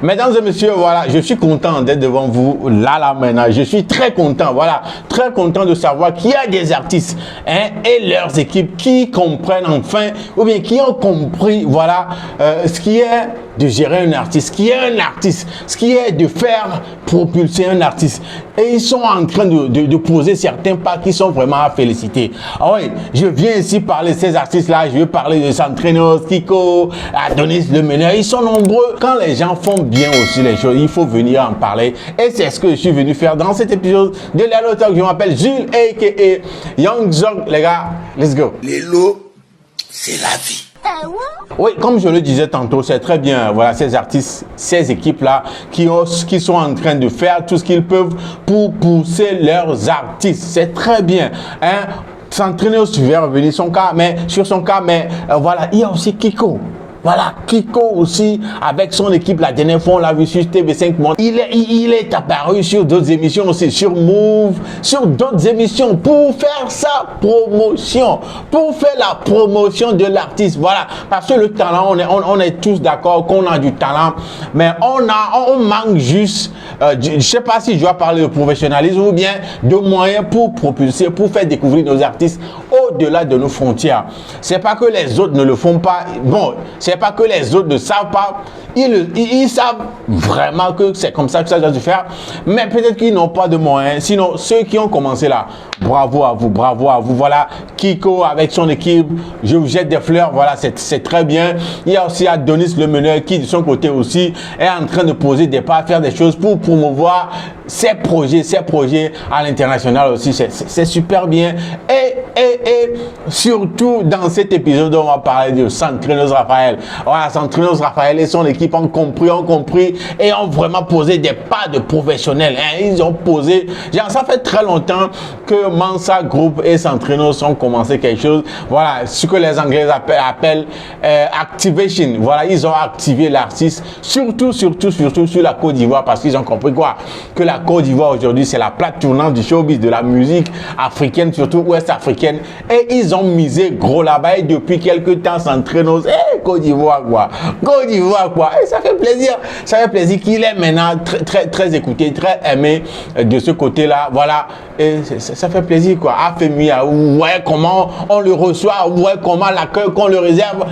Mesdames et messieurs, voilà, je suis content d'être devant vous là maintenant. Je suis très content, voilà, très content de savoir qu'il y a des artistes et leurs équipes qui comprennent enfin, ou bien qui ont compris, voilà, ce qui est de gérer un artiste, ce qui est un artiste, ce qui est de faire propulser un artiste. Et ils sont en train de poser certains pas qui sont vraiment à féliciter. Ah oui, je viens ici parler de ces artistes-là, je vais parler de Santrinos, Kiko, Adonis le Meneur, ils sont nombreux. Quand les gens font bien aussi les choses, il faut venir en parler. Et c'est ce que je suis venu faire dans cet épisode de Lelo Talk. Je m'appelle Jules, a.k.a. Young Zog. Les gars, let's go. Lelo, c'est la vie. Oui, comme je le disais tantôt, c'est très bien, voilà, ces artistes, ces équipes-là qui sont en train de faire tout ce qu'ils peuvent pour pousser leurs artistes. C'est très bien, hein. Santrinos, je vais revenir sur son cas, mais voilà, il y a aussi Kiko. Voilà, Kiko aussi, avec son équipe, la dernière fois, on l'a vu sur TV5 Monde. Il est apparu sur d'autres émissions aussi, sur Move, sur d'autres émissions, pour faire sa promotion, pour faire la promotion de l'artiste. Voilà, parce que le talent, on est tous d'accord qu'on a du talent, mais on manque juste, je ne sais pas si je dois parler de professionnalisme ou bien de moyens pour propulser, pour faire découvrir nos artistes au-delà de nos frontières. C'est pas que les autres ne le font pas. Bon, c'est pas que les autres ne savent pas, ils savent vraiment que c'est comme ça que ça doit se faire, mais peut-être qu'ils n'ont pas de moyens. Sinon, ceux qui ont commencé là, bravo à vous, bravo à vous. Voilà, Kiko avec son équipe, je vous jette des fleurs, voilà, c'est très bien. Il y a aussi Adonis le Meneur qui de son côté aussi est en train de poser des pas, faire des choses pour promouvoir ses projets à l'international aussi. C'est super bien. Et surtout dans cet épisode, on va parler de Santrinos Raphaël. Voilà, Santrinos Raphaël et son équipe ont compris et ont vraiment posé des pas de professionnels. Ils ont posé, genre ça fait très longtemps que Mansa Group et Santrinos ont commencé quelque chose. Voilà, ce que les Anglais appellent activation. Voilà, ils ont activé l'artiste, surtout sur la Côte d'Ivoire, parce qu'ils ont compris quoi? Que la Côte d'Ivoire aujourd'hui, c'est la plaque tournante du showbiz, de la musique africaine, surtout ouest africaine. Et ils ont misé gros là-bas. Et depuis quelques temps, Santrinos, Côte d'Ivoire quoi. Côte d'Ivoire quoi. Et ça fait plaisir qu'il est maintenant très écouté, très aimé de ce côté-là. Voilà. Et ça fait plaisir quoi. Afemia, ouais, comment on le reçoit, ouais, comment l'accueil qu'on le réserve,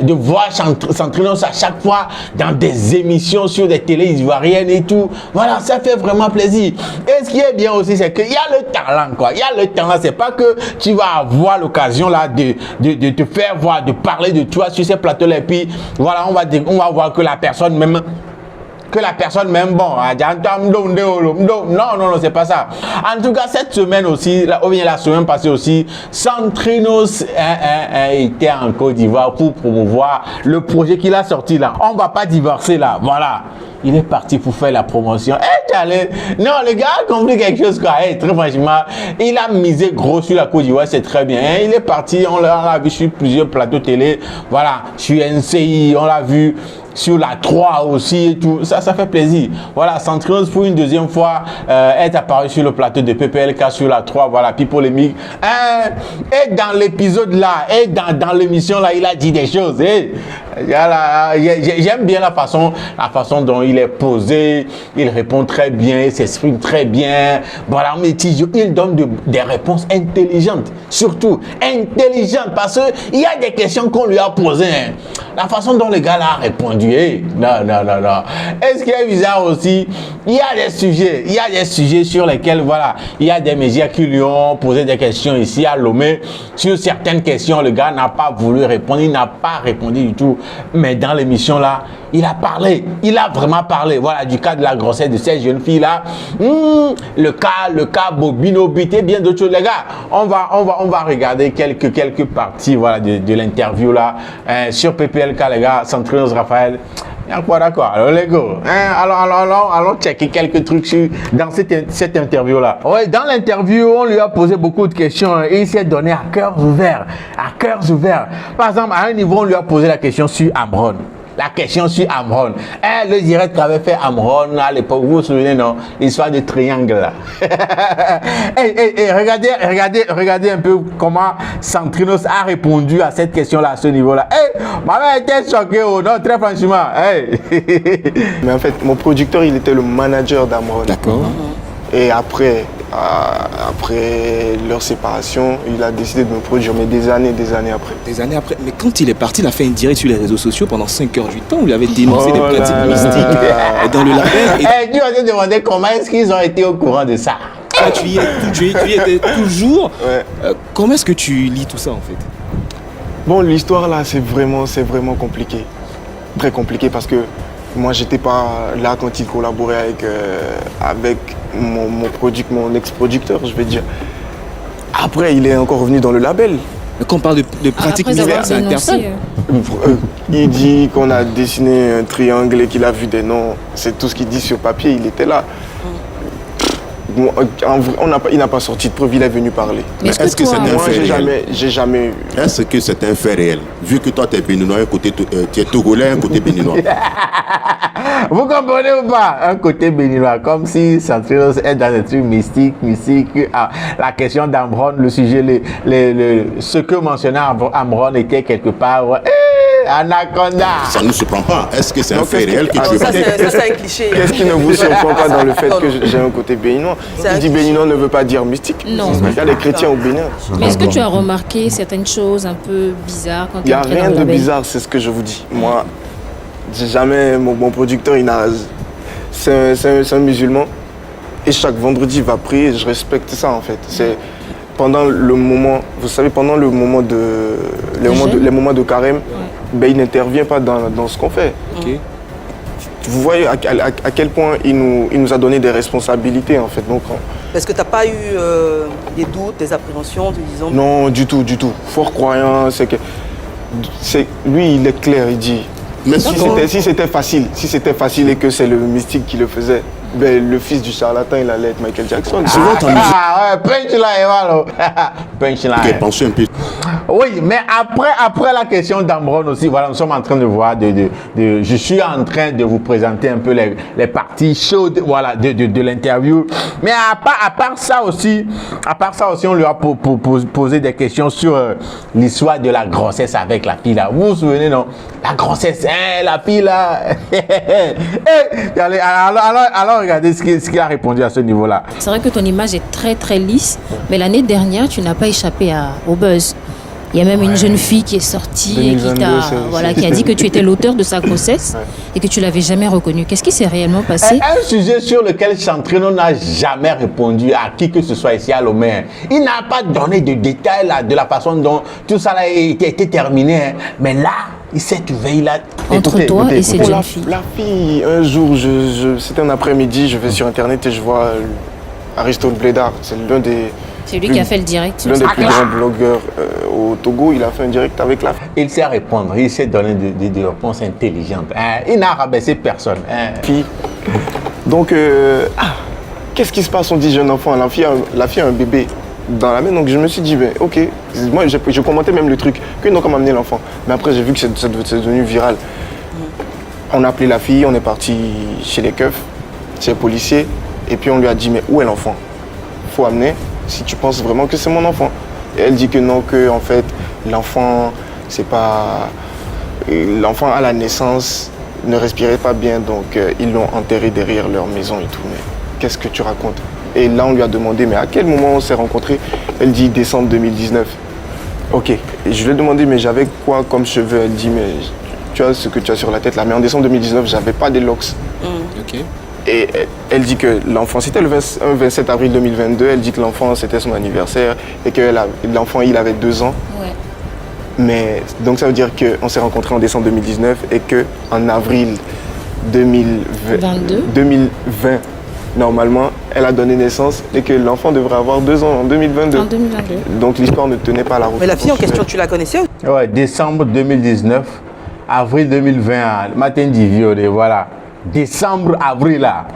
de voir Santrinos à chaque fois dans des émissions sur des télés ivoiriennes et tout. Voilà, ça fait vraiment plaisir. Et ce qui est bien aussi, c'est qu'il y a le talent quoi. Il y a le talent, c'est pas que tu vas avoir l'occasion là de te faire voir, de parler de toi sur ces plateaux-là. Et puis voilà, on va voir que la personne même, bon, non, c'est pas ça. En tout cas, cette semaine aussi, ou bien la semaine passée aussi, Santrinos était en Côte d'Ivoire pour promouvoir le projet qu'il a sorti là. On va pas divorcer là, voilà. Il est parti pour faire la promotion. Non, le gars a compris quelque chose quoi. Très franchement, il a misé gros sur la Côte d'Ivoire, c'est très bien. Il est parti, on l'a vu sur plusieurs plateaux télé. Voilà, sur NCI, on l'a vu sur la 3 aussi et tout. Ça fait plaisir. Voilà, Santrinos pour une deuxième fois est apparu sur le plateau de PPLK sur la 3. Voilà, puis polémique. Et dans l'épisode là, et dans l'émission là, il a dit des choses. J'aime bien la façon dont il est posé, il répond très bien, il s'exprime très bien. Voilà, mais il donne des réponses intelligentes, surtout intelligentes, parce qu'il y a des questions qu'on lui a posées. La façon dont le gars là a répondu, non. Et ce qui est bizarre aussi, il y a des sujets sur lesquels, voilà, il y a des médias qui lui ont posé des questions ici à Lomé. Sur certaines questions, le gars n'a pas voulu répondre, il n'a pas répondu du tout. Mais dans l'émission là, il a parlé, il a vraiment parlé, voilà, du cas de la grossesse de cette jeune fille là, le cas Bobino Bit et bien d'autres choses. Les gars, on va regarder quelques parties, voilà, de l'interview là, sur PPLK, les gars. Santrinos Raphaël. D'accord, alors les gars, allons checker quelques trucs dans cette interview là. Ouais, dans l'interview, on lui a posé beaucoup de questions et il s'est donné à cœur ouvert. Par exemple, à un niveau, on lui a posé la question sur Amron. la question sur Amron. Le direct qu'avait fait Amron à l'époque, vous vous souvenez, non? L'histoire du triangle là. Regardez un peu comment Centrinos a répondu à cette question-là, à ce niveau-là. Maman était choquée, oh non, très franchement. Mais en fait, mon producteur, il était le manager d'Amron. D'accord. Et après leur séparation, il a décidé de me produire, mais des années après. Des années après. Mais quand il est parti, il a fait une direct sur les réseaux sociaux pendant 5 heures du temps. On lui avait dénoncé des pratiques mystiques dans le label. Tu vas te demander comment est-ce qu'ils ont été au courant de ça. Toi, tu y étais toujours. Ouais. Comment est-ce que tu lis tout ça en fait? Bon, l'histoire là, c'est vraiment compliqué. Très compliqué parce que moi, j'étais pas là quand il collaborait avec mon ex-producteur, je vais dire. Après, il est encore revenu dans le label. Mais quand on parle de pratiques mystiques, ça interpelle. Il dit qu'on a dessiné un triangle et qu'il a vu des noms. C'est tout ce qu'il dit sur papier, il était là. Bon, il n'a pas sorti de preuve, il est venu parler. Mais est-ce que c'est un Moi, fait réel? j'ai jamais eu. Est-ce que c'est un fait réel? Vu que toi, tu es béninois, un côté, tu es togolais, un côté béninois. Vous comprenez ou pas? Un côté béninois, comme si Centrinos est dans des trucs mystiques. La question d'Amron, le sujet, ce que mentionnait Amron était quelque part. Anaconda. Ça ne nous surprend pas. Est-ce que c'est un fait réel que tu veux Ça, dire? c'est un cliché. Qu'est-ce qui ne vous surprend pas dans le fait que j'ai un côté béninois? C'est Il dit béninois ne veut pas dire mystique. Non. Il y a les chrétiens au Bénin. Mais est-ce que tu as remarqué certaines choses un peu bizarres quand Il tu n'y es a entré rien dans le de label? bizarre, c'est ce que je vous dis. Moi, j'ai jamais. Mon producteur, c'est un musulman. Et chaque vendredi, il va prier. Je respecte ça, en fait. C'est pendant le moment, vous savez, pendant le moment les moments de carême, ben, il n'intervient pas dans ce qu'on fait. Okay. Vous voyez à quel point il nous a donné des responsabilités, en fait. Donc, Est-ce que tu n'as pas eu des doutes, des appréhensions, te disant... non, du tout. Fort croyant, lui, il est clair, il dit. Mais Si c'était facile et que c'est le mystique qui le faisait, ben, le fils du charlatan, il allait être Michael Jackson. Souvent, ta musique. Punchline, voilà. Punchline. Ok, pensez un peu. Oui, mais après la question d'Amron aussi, voilà, nous sommes en train de voir, je suis en train de vous présenter un peu les parties chaudes, voilà, de l'interview. Mais à part ça aussi, on lui a posé des questions sur l'histoire de la grossesse avec la fille là. Vous vous souvenez, non? La grossesse, la fille là. Alors regardez ce qu'il a répondu à ce niveau-là. C'est vrai que ton image est très très lisse, mais l'année dernière, tu n'as pas échappé au buzz. Il y a même une jeune fille qui est sortie et 2022, qui a dit que tu étais l'auteur de sa grossesse et que tu l'avais jamais reconnue. Qu'est-ce qui s'est réellement passé? Un sujet sur lequel Centrino n'a jamais répondu à qui que ce soit ici à Lomé. Il n'a pas donné de détails là, de la façon dont tout ça a été terminé. Hein. Mais là, il s'est ouvert, il a... Entre toi et cette jeune fille. La fille, un jour, c'était un après-midi, je vais sur Internet et je vois Aristote Blédard. C'est l'un des... C'est lui qui a fait le direct. L'un des plus grands blogueurs au Togo, il a fait un direct avec la fille. Il sait répondre, il sait donner des réponses intelligentes. Il n'a rabaissé personne. Donc, qu'est-ce qui se passe? On dit jeune enfant, la fille a un bébé dans la main. Donc je me suis dit, ben, ok, moi je commentais même le truc, que non, comme amener l'enfant. Mais après j'ai vu que c'est devenu viral. On a appelé la fille, on est parti chez les keufs, chez les policiers, et puis on lui a dit, mais où est l'enfant? Faut amener. Si tu penses vraiment que c'est mon enfant. Et elle dit que non, que en fait, l'enfant, c'est pas... L'enfant à la naissance ne respirait pas bien, donc ils l'ont enterré derrière leur maison et tout. Mais qu'est-ce que tu racontes? Et là, on lui a demandé, mais à quel moment on s'est rencontrés? Elle dit décembre 2019. Ok. Et je lui ai demandé, mais j'avais quoi comme cheveux? Elle dit, mais tu as ce que tu as sur la tête là. Mais en décembre 2019, j'avais pas des locks. Ok. Et elle dit que l'enfant, c'était le 27 avril 2022, elle dit que l'enfant, c'était son anniversaire et que l'enfant, il avait 2 ans. Ouais. Mais donc ça veut dire qu'on s'est rencontrés en décembre 2019 et qu'en avril 2020, normalement, elle a donné naissance et que l'enfant devrait avoir 2 ans en 2022. En 2022. Donc l'histoire ne tenait pas la route. Mais la fille en question, tu la connaissais? Ouais, décembre 2019, avril 2020, matin d'Ivio, voilà. Décembre, avril là.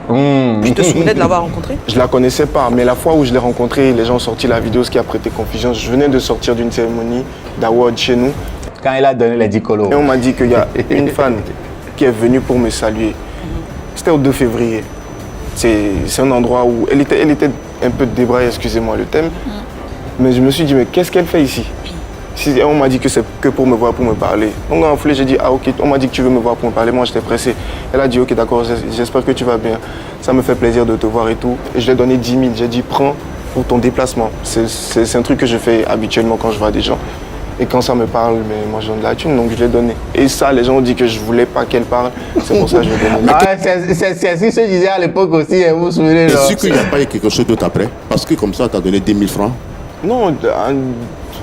Tu te souvenais de l'avoir rencontrée? Je la connaissais pas, mais la fois où je l'ai rencontrée, les gens ont sorti la vidéo, ce qui a prêté confusion. Je venais de sortir d'une cérémonie d'award chez nous. Quand il a donné les 10 colos. Et on m'a dit qu'il y a une fan qui est venue pour me saluer. C'était au 2 février. C'est un endroit où elle était un peu débraillée, excusez-moi le thème. Mais je me suis dit, mais qu'est-ce qu'elle fait ici? On m'a dit que c'est que pour me voir, pour me parler. Donc en foulée, j'ai dit, ah ok, on m'a dit que tu veux me voir pour me parler. Moi, j'étais pressé. Elle a dit, ok, d'accord, j'espère que tu vas bien. Ça me fait plaisir de te voir et tout. Et je lui ai donné 10 000. J'ai dit, prends pour ton déplacement. C'est un truc que je fais habituellement quand je vois des gens. Et quand ça me parle, mais moi je donne de la thune, donc je l'ai donné. Et ça, les gens ont dit que je voulais pas qu'elle parle. C'est pour ça que je l'ai donné. C'est ce que je disais à l'époque aussi, vous vous souvenez? Est-ce qu'il n'y a pas eu quelque chose d'autre après? Parce que comme ça, tu as donné 10 000 francs. Non,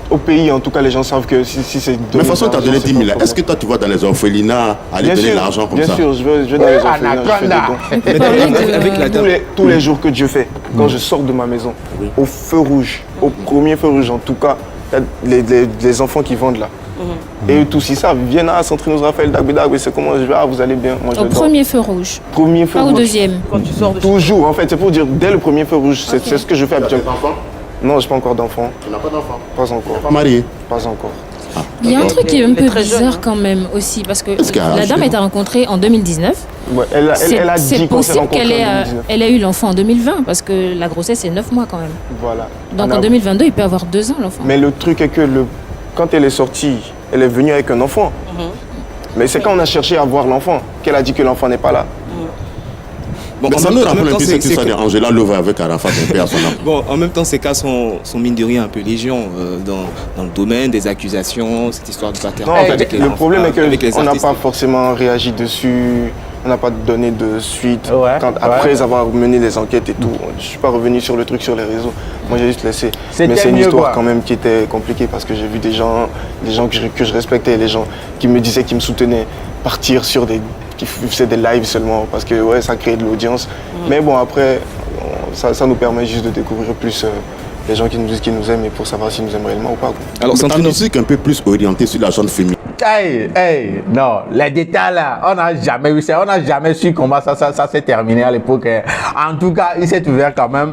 au pays, en tout cas, les gens savent que si c'est... Mais de toute façon, tu as donné 10 000. Est-ce que toi, tu vas dans les orphelinats aller donner l'argent comme ça? Bien sûr, je vais dans les orphelinats, je fais des dons. Avec la dame. Tous les jours que Dieu fait, quand je sors de ma maison, au feu rouge, au premier feu rouge en tout cas, les enfants qui vendent là. Et eux tous ils savent, ils viennent à Centrinos Raphaël, Dagbedag, c'est comment je vais, vous allez bien. Moi, Au premier feu rouge. Premier feu Pas rouge. au deuxième. Quand tu sors de chez Toujours, en fait, c'est pour dire, dès le premier feu rouge, c'est ce que je fais habituellement. Non, je n'ai pas encore d'enfant. Tu n'as pas d'enfant? Pas encore. Pas marié? Pas encore. Il y a un truc qui est un Il est peu très jeune, bizarre hein. quand même aussi, parce que Est-ce qu'elle a la un dame jeune a été rencontrée en 2019. Ouais, elle a C'est dit qu'on s'est possible qu'elle rencontrés ait, en 2019. elle ait eu l'enfant en 2020, parce que la grossesse c'est 9 mois quand même. Voilà. Donc On a- en 2022, il peut avoir 2 ans l'enfant. Mais le truc est que quand elle est sortie, elle est venue avec un enfant. Mais c'est quand on a cherché à voir l'enfant qu'elle a dit que l'enfant n'est pas là. Bon, Mais en ça même nous temps- en rappelle même un peu temps, cette c'est- histoire c'est- d'Angela Lova avec Arafat, un peu à son âme. Bon, en même temps, ces cas sont mine de rien un peu légion dans le domaine des accusations, cette histoire de paternité. Non, en fait, avec les le enfants, problème est avec les qu'on n'a artistes. pas forcément réagi dessus, on n'a pas donné de suite. Ouais, Après ouais. avoir mené des enquêtes et tout, je ne suis pas revenu sur le truc sur les réseaux. Moi, j'ai juste laissé. C'était Mais c'est une mieux, histoire quoi. quand même qui était compliquée parce que j'ai vu des gens que je respectais, les gens qui me disaient, qui me soutenaient, partir sur qui faisaient des lives seulement parce que ouais, ça créait de l'audience. Mais bon, après, ça nous permet juste de découvrir plus les gens qui nous disent qu'ils nous aiment et pour savoir s'ils nous aiment réellement ou pas, quoi. Alors, Ta Centrinos, musique un peu plus orientée sur la jeune féminine. Non, les détails là, on n'a jamais vu ça, on n'a jamais su comment ça s'est terminé à l'époque. En tout cas, il s'est ouvert quand même.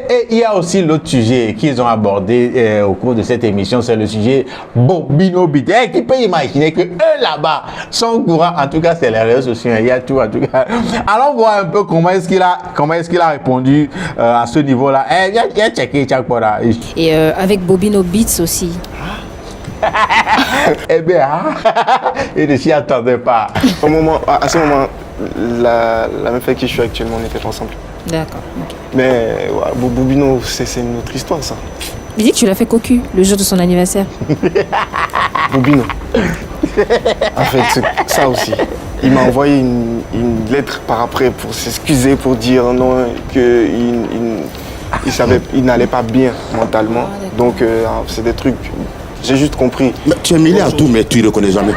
Et il y a aussi l'autre sujet qu'ils ont abordé au cours de cette émission, c'est le sujet Bobino Beat. Qui peut imaginer que eux là-bas sont au courant, en tout cas c'est les réseaux sociaux, il y a tout en tout cas. Allons voir un peu comment est-ce qu'il a répondu à ce niveau-là. Il y a checké chaque fois là. Et avec Bobino Beats aussi. Eh bien, il ne s'y attendait pas. À ce moment, la meuf avec qui je suis actuellement, on était pas ensemble. D'accord. ok. Mais ouais, Bobino, c'est une autre histoire, ça. Il dit que tu l'as fait cocu le jour de son anniversaire. Bobino. En fait, ça aussi. Il m'a envoyé une lettre par après pour s'excuser, pour dire non, qu'il n'allait pas bien mentalement. Donc, c'est des trucs. J'ai juste compris. Mais tu es mêlé à tout, mais tu ne reconnais jamais.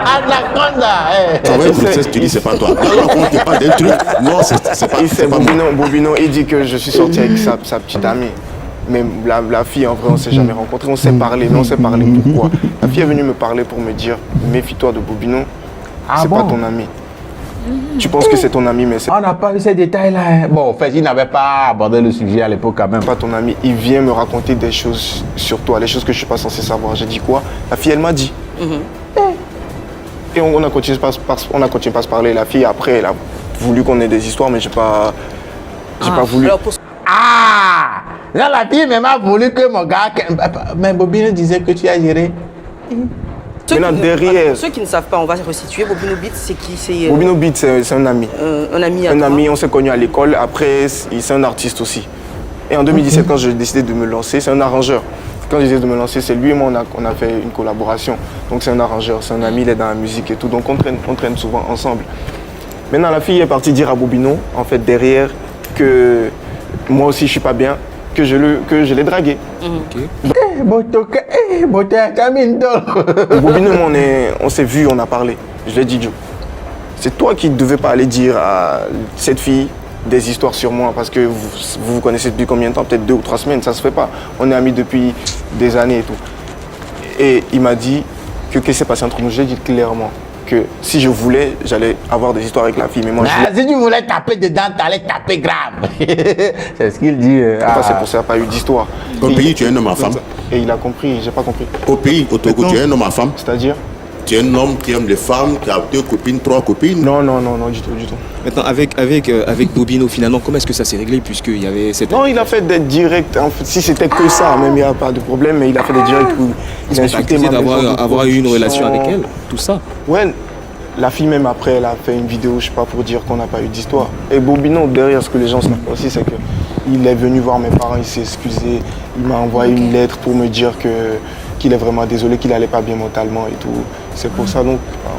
Anaconda, Tu envoies une princesse, tu dis c'est pas toi. Alors, quand tu parles d'un truc, non, c'est pas, Il c'est sait, pas moi. Bobino, il dit que je suis sorti avec sa petite amie. Mais la fille, en vrai, on ne s'est jamais rencontrés. On s'est parlé, mais on s'est parlé pourquoi? La fille est venue me parler pour me dire, méfie-toi de Bobino, c'est pas ton ami. Tu penses que c'est ton ami, mais c'est On n'a pas eu ces détails-là. Bon, en fait, il n'avait pas abordé le sujet à l'époque quand même. pas ton ami. Il vient me raconter des choses sur toi, les choses que je suis pas censé savoir. J'ai dit quoi? La fille, elle m'a dit. Et on a continué pas à se parler. La fille, après, elle a voulu qu'on ait des histoires, mais j'ai pas voulu. Alors, pour Ah! Là, la fille même a voulu que mon gars... Mais Bobino disait que tu as géré. ceux, Maintenant, qui derrière- pour ceux qui ne savent pas, on va resituer. Bobino Beat, c'est qui? C'est Bobino Beat, c'est un ami. un ami à Un toi. ami, on s'est connus à l'école. Après, c'est un artiste aussi. Et en 2017, quand j'ai décidé de me lancer, c'est un arrangeur. Quand j'ai décidé de me lancer, c'est lui et moi, on a fait une collaboration. Donc c'est un arrangeur, c'est un ami, il est dans la musique et tout. Donc on traîne souvent ensemble. Maintenant, la fille est partie dire à Bobino, en fait, derrière, que moi aussi, je suis pas bien, que je l'ai dragué. Bobino, moi, on s'est vu, on a parlé. Je l'ai dit, Joe. C'est toi qui ne devais pas aller dire à cette fille des histoires sur moi parce que vous connaissez depuis combien de temps? Peut-être 2 ou 3 semaines, ça se fait pas. On est amis depuis des années et tout. Et il m'a dit que qu'est-ce qui s'est passé entre nous? J'ai dit clairement que si je voulais, j'allais avoir des histoires avec la fille. Mais moi, je Si tu voulais taper dedans, t'allais taper grave. C'est ce qu'il dit. c'est pour ça qu'il n'y a pas eu d'histoire. Au pays, tu es un homme à femme. Et il a compris, j'ai pas compris. Au pays, au Togo, tu es un homme à femme. C'est-à-dire, Tu es un homme qui aime les femmes, qui a 2 copines, 3 copines. Non, du tout. Maintenant, avec Bobino, finalement, comment est-ce que ça s'est réglé puisqu'il y avait cette... Non, il a fait des directs. En fait, si c'était que ça, même il n'y a pas de problème, mais il a fait des directs où il a insulté ma maison de d'avoir eu une relation production. avec elle, tout ça. Ouais, la fille même après, elle a fait une vidéo, je sais pas, pour dire qu'on n'a pas eu d'histoire. Et Bobino, derrière, ce que les gens savent pas aussi, c'est que il est venu voir mes parents, il s'est excusé, il m'a envoyé une lettre pour me dire qu'il est vraiment désolé, qu'il n'allait pas bien mentalement et tout. C'est pour ça, donc,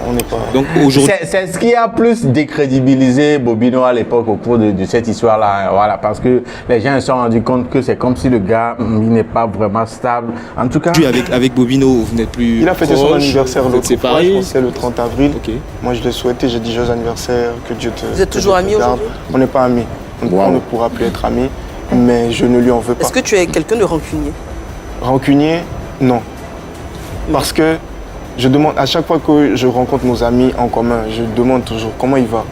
on n'est pas... Donc aujourd'hui, C'est ce qui a plus décrédibilisé Bobino à l'époque au cours de cette histoire-là. Voilà, parce que les gens se sont rendus compte que c'est comme si le gars, il n'est pas vraiment stable. En tout cas... avec Bobino, vous n'êtes plus Il a fêté son proches, anniversaire vous êtes l'autre fois, séparés. je pense que c'est le 30 avril. Ok. Moi, je l'ai souhaité, j'ai dit joyeux anniversaire, que Dieu te... Vous êtes toujours que Dieu te amis garde. aujourd'hui? On n'est pas amis. On ne pourra plus être amis, mais je ne lui en veux pas. Est-ce que tu es quelqu'un de rancunier? Rancunier, non. Parce que je demande, à chaque fois que je rencontre nos amis en commun, je demande toujours comment il va.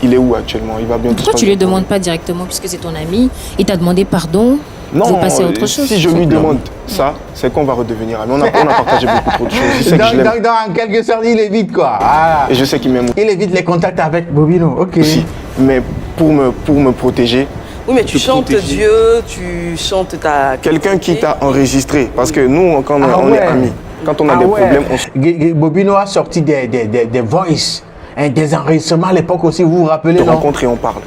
Il est où actuellement? Il va bien? Pourquoi tu ne lui demandes pas directement puisque c'est ton ami? Il t'a demandé pardon? Non, vous passez à autre chose. si je lui demande ça, c'est qu'on va redevenir amis. On a partagé beaucoup trop de choses. Je sais que je l'aime. Donc, en quelque sorte, il évite quoi. Voilà. Et je sais qu'il m'aime Il évite les contacts avec Bobino. Ok. aussi. Mais pour me protéger, Oui, mais tu chantes protéger. Dieu, tu chantes ta... quelqu'un qui t'a enregistré, parce que nous, quand on est amis, quand on a des problèmes, on se Bobino a sorti des voice, hein, des enregistrements à l'époque aussi, vous vous rappelez, non? rencontre et on parle.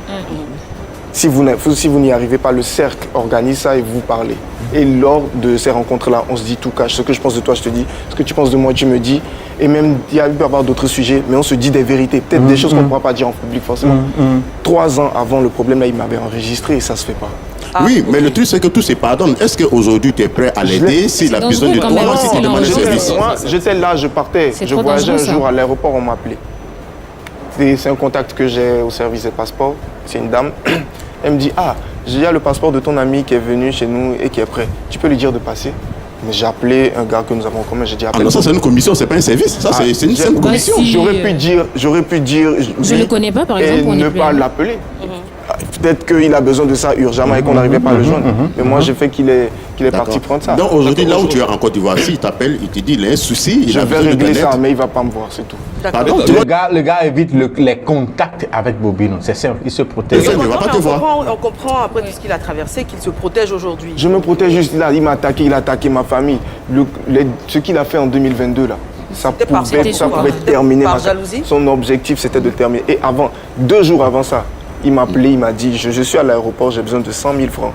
Si vous n'y arrivez pas, le cercle organise ça et vous parlez. Et lors de ces rencontres-là, on se dit tout cash. Ce que je pense de toi, je te dis. Ce que tu penses de moi, tu me dis. Et même, il peut y avoir d'autres sujets, mais on se dit des vérités. Peut-être des choses qu'on ne pourra pas dire en public, forcément. 3 ans avant le problème, là, il m'avait enregistré et ça se fait pas. Oui, mais le truc, c'est que tout se pardonne. Est-ce qu'aujourd'hui, tu es prêt à l'aider s'il a C'est besoin de dangereux quand toi, même, si c'est tu demandes un dangereux. service? Moi, j'étais là, je partais. C'est Je trop voyageais un dangereux, ça. jour à l'aéroport, on m'a appelé. C'est un contact que j'ai au service des passeports. C'est une dame. Elle me dit, ah, il y a le passeport de ton ami qui est venu chez nous et qui est prêt. Tu peux lui dire de passer? Mais j'ai appelé un gars que nous avons en commun. J'ai dit, Ah appelle. non, ça c'est une commission, c'est pas un service. Ça c'est une simple Bah, commission. si. J'aurais pu dire. Je ne le connais pas, par exemple, Et on n'est ne plus pas amis. l'appeler. Peut-être qu'il a besoin de ça urgemment et qu'on n'arrivait pas à le joindre. Mais moi, j'ai fait qu'il est parti prendre ça. Donc aujourd'hui, là où tu es en Côte d'Ivoire, s'il t'appelle, il te dit, il a un souci, il Je a vais besoin de régler ton ça, aide. mais il ne va pas me voir, c'est tout. Pardon, tu vois, Le gars évite les contacts avec Bobino. C'est simple, il se protège. Personne ne va pas te voir. On comprend après tout ce qu'il a traversé qu'il se protège aujourd'hui. Je me protège juste là. Il m'a attaqué, il a attaqué ma famille. Ce qu'il a fait en 2022, là, ça C'était par- pouvait c'était terminer. par jalousie? Son objectif, c'était de terminer. Et avant, 2 jours avant ça, il m'a appelé, il m'a dit, je suis à l'aéroport, j'ai besoin de 100 000 francs.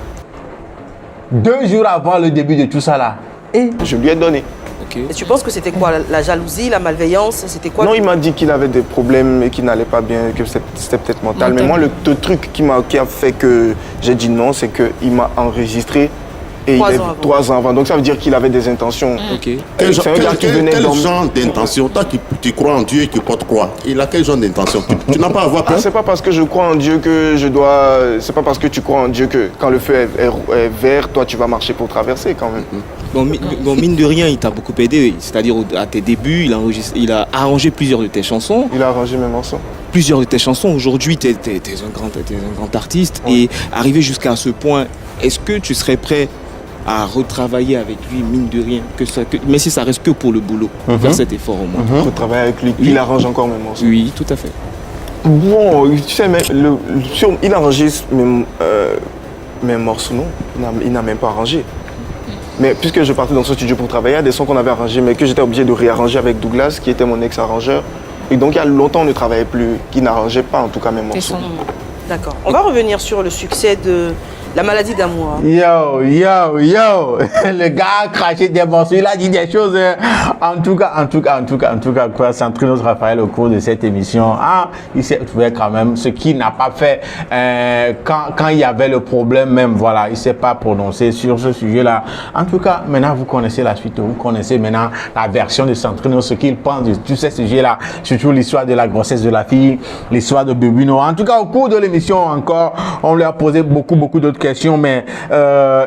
2 jours avant le début de tout ça là. Et Je lui ai donné. Ok. Et tu penses que c'était quoi? La jalousie, la malveillance? C'était quoi? Non, il m'a dit qu'il avait des problèmes et qu'il n'allait pas bien, que c'était peut-être mental. Mais moi, le truc qui a fait que j'ai dit non, c'est qu'il m'a enregistré et 3 ans avant. Donc ça veut dire qu'il avait des intentions. Ok. Quel C'est un gars qui venait quel dormir. genre d'intention? Toi qui tu crois en Dieu et qui portes croix, il a quel genre d'intention? Tu n'as pas à avoir peur? C'est pas parce que je crois en Dieu que je dois. C'est pas parce que tu crois en Dieu que quand le feu est vert, toi tu vas marcher pour traverser quand même. Bon, mine de rien, il t'a beaucoup aidé. C'est-à-dire à tes débuts, il a arrangé plusieurs de tes chansons. Il a arrangé mes morceaux. Plusieurs de tes chansons. Aujourd'hui, tu es un grand artiste. Oui. Et arrivé jusqu'à ce point, est-ce que tu serais prêt à retravailler avec lui, mine de rien, mais si ça reste que pour le boulot, faire cet effort au moins? Faut travailler avec lui. Oui. Il arrange encore mes morceaux. Oui, tout à fait. Bon, tu sais, mais il enregistre mes morceaux, non. Il n'a même pas arrangé. Mais puisque je partais dans ce studio pour travailler, il y a des sons qu'on avait arrangés, mais que j'étais obligé de réarranger avec Douglas, qui était mon ex-arrangeur. Et donc, il y a longtemps, on ne travaillait plus, qui n'arrangeait pas, en tout cas, mes morceaux. D'accord. On va revenir sur le succès de La maladie d'amour. Yo, le gars a craché des morceaux, il a dit des choses. En tout cas, quoi, Centrinos Raphaël, au cours de cette émission, il s'est trouvé quand même ce qu'il n'a pas fait quand il y avait le problème même, voilà, il ne s'est pas prononcé sur ce sujet-là. En tout cas, maintenant, vous connaissez la suite, vous connaissez maintenant la version de Centrinos, ce qu'il pense de tous ces sujets-là, surtout l'histoire de la grossesse de la fille, l'histoire de Bobino. En tout cas, au cours de l'émission encore, on lui a posé beaucoup d'autres questions. question, mais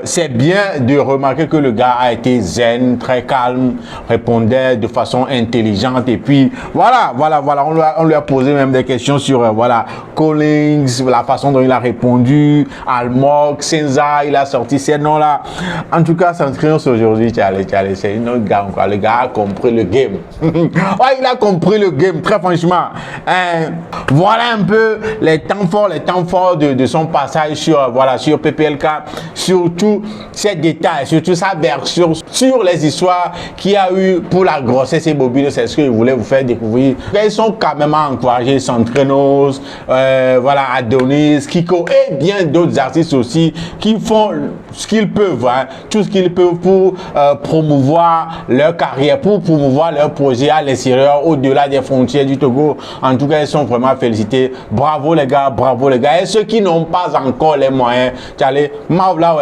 c'est bien de remarquer que le gars a été zen, très calme, répondait de façon intelligente. Et puis, voilà. On lui a posé même des questions sur, Collins, la façon dont il a répondu, Almog, Senza, il a sorti ces noms-là. En tout cas, Centrinos aujourd'hui, c'est un autre gars, quoi. Le gars a compris le game. Ouais, il a compris le game, très franchement. Voilà un peu les temps forts de son passage sur PPLK, surtout ses détails, surtout sa version sur les histoires qu'il y a eu pour la grossesse et bobine. C'est ce que je voulais vous faire découvrir. Ils sont quand même encouragés, Centrinos, Adonis, Kiko et bien d'autres artistes aussi qui font ce qu'ils peuvent, tout ce qu'ils peuvent pour promouvoir leur carrière, pour promouvoir leur projet à l'extérieur, au-delà des frontières du Togo. En tout cas, ils sont vraiment félicités. Bravo les gars, bravo les gars. Et ceux qui n'ont pas encore les moyens,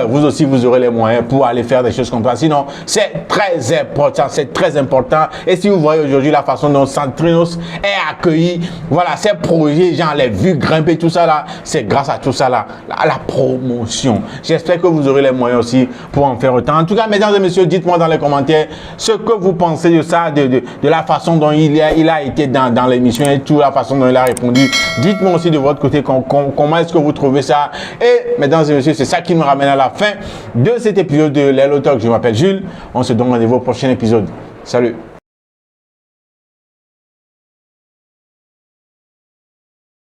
vous aussi vous aurez les moyens pour aller faire des choses comme ça. Sinon, c'est très important, Et si vous voyez aujourd'hui la façon dont Centrinos est accueilli, ces projets, genre les vues grimper, tout ça là, c'est grâce à tout ça là, à la promotion. J'espère que vous aurez les moyens aussi pour en faire autant. En tout cas, mesdames et messieurs, dites-moi dans les commentaires ce que vous pensez de ça, de la façon dont il a été dans l'émission et tout, la façon dont il a répondu. Dites-moi aussi de votre côté comment est-ce que vous trouvez ça. Et mesdames et messieurs, c'est ça qui nous ramène à la fin de cet épisode de Lelo Talk. Je m'appelle Jules. On se donne rendez-vous au prochain épisode. Salut.